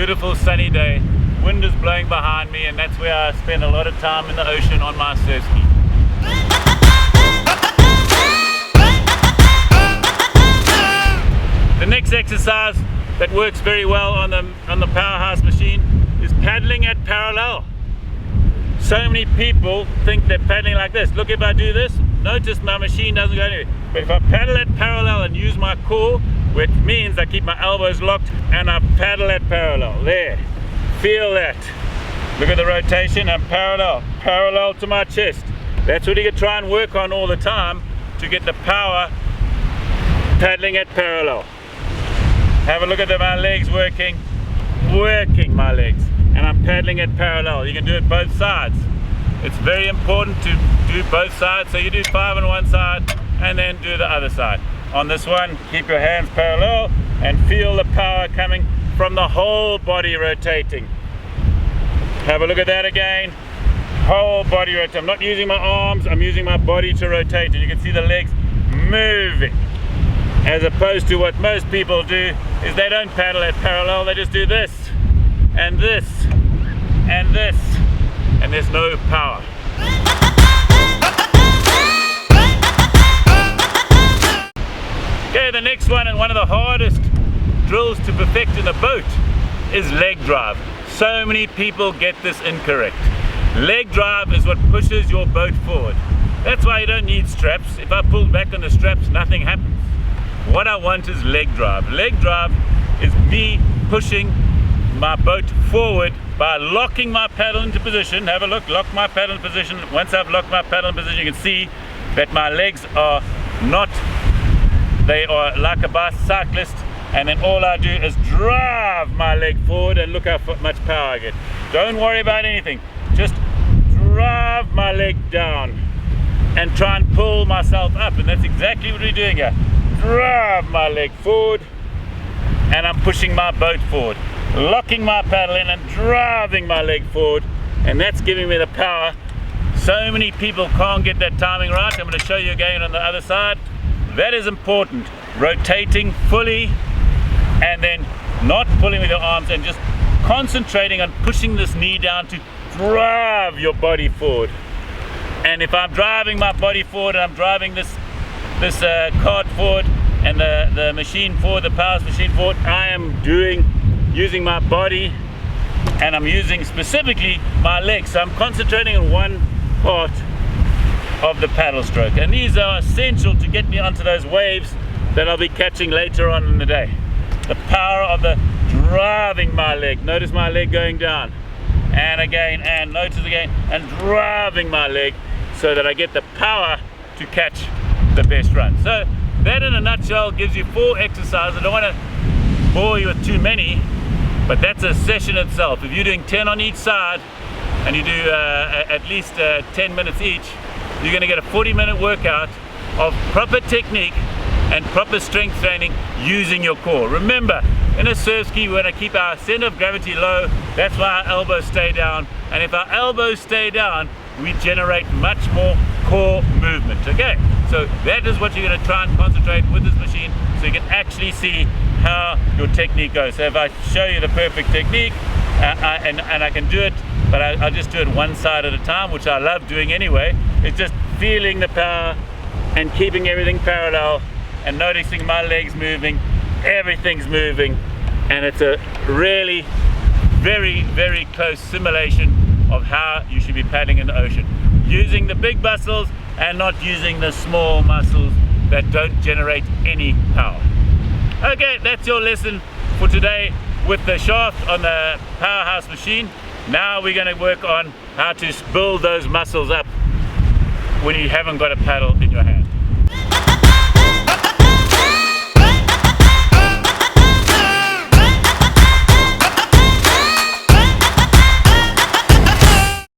beautiful sunny day. Wind is blowing behind me, and that's where I spend a lot of time in the ocean on my Surfski. The next exercise that works very well on the powerhouse machine is paddling at parallel. So many people think they're paddling like this. Look, if I do this, notice my machine doesn't go anywhere. But if I paddle at parallel and use my core, which means I keep my elbows locked and I paddle at parallel. There, feel that. Look at the rotation, I'm parallel to my chest. That's what you can try and work on all the time to get the power paddling at parallel. Have a look at my legs working my legs, and I'm paddling at parallel. You can do it both sides. It's very important to do both sides, so you do 5 on one side and then do the other side. On this one, keep your hands parallel and feel the power coming from the whole body rotating. Have a look at that again. Whole body rotate. I'm not using my arms, I'm using my body to rotate, and you can see the legs moving. As opposed to what most people do is they don't paddle at parallel, they just do this and this and this, and there's no power. Okay, the next one, and one of the hardest drills to perfect in a boat, is leg drive. So many people get this incorrect. Leg drive is what pushes your boat forward. That's why you don't need straps. If I pull back on the straps, nothing happens. What I want is leg drive. Leg drive is me pushing my boat forward by locking my paddle into position. Have a look, lock my paddle in position. Once I've locked my paddle in position, you can see that my legs are not, they are like a bicyclist, and then all I do is drive my leg forward, and look how much power I get. Don't worry about anything, just drive my leg down and try and pull myself up, and that's exactly what we're doing here. Drive my leg forward and I'm pushing my boat forward, locking my paddle in and driving my leg forward, and that's giving me the power. So many people can't get that timing right. I'm going to show you again on the other side. That is important, rotating fully and then not pulling with your arms, and just concentrating on pushing this knee down to drive your body forward. And if I'm driving my body forward and I'm driving this cart forward and the machine forward, the power machine forward, I am using my body, and I'm using specifically my legs. So I'm concentrating on one part of the paddle stroke, and these are essential to get me onto those waves that I'll be catching later on in the day. The power of the driving my leg. Notice my leg going down, and again, and notice again, and driving my leg so that I get the power to catch the best run. So that in a nutshell gives you 4 exercises. I don't want to bore you with too many, but that's a session itself. If you're doing 10 on each side and you do at least 10 minutes each, you're going to get a 40-minute workout of proper technique and proper strength training using your core. Remember, in a Surfski, we want to keep our center of gravity low. That's why our elbows stay down, and if our elbows stay down, we generate much more core movement. Okay, so that is what you're going to try and concentrate with this machine, so you can actually see how your technique goes. So if I show you the perfect technique, and I can do it, but I'll just do it one side at a time, which I love doing anyway. It's just feeling the power and keeping everything parallel and noticing my legs moving, everything's moving, and it's a really very, very close simulation of how you should be paddling in the ocean, using the big muscles and not using the small muscles that don't generate any power. Okay, that's your lesson for today with the shaft on the powerhouse machine. Now we're going to work on how to build those muscles up when you haven't got a paddle in your hand.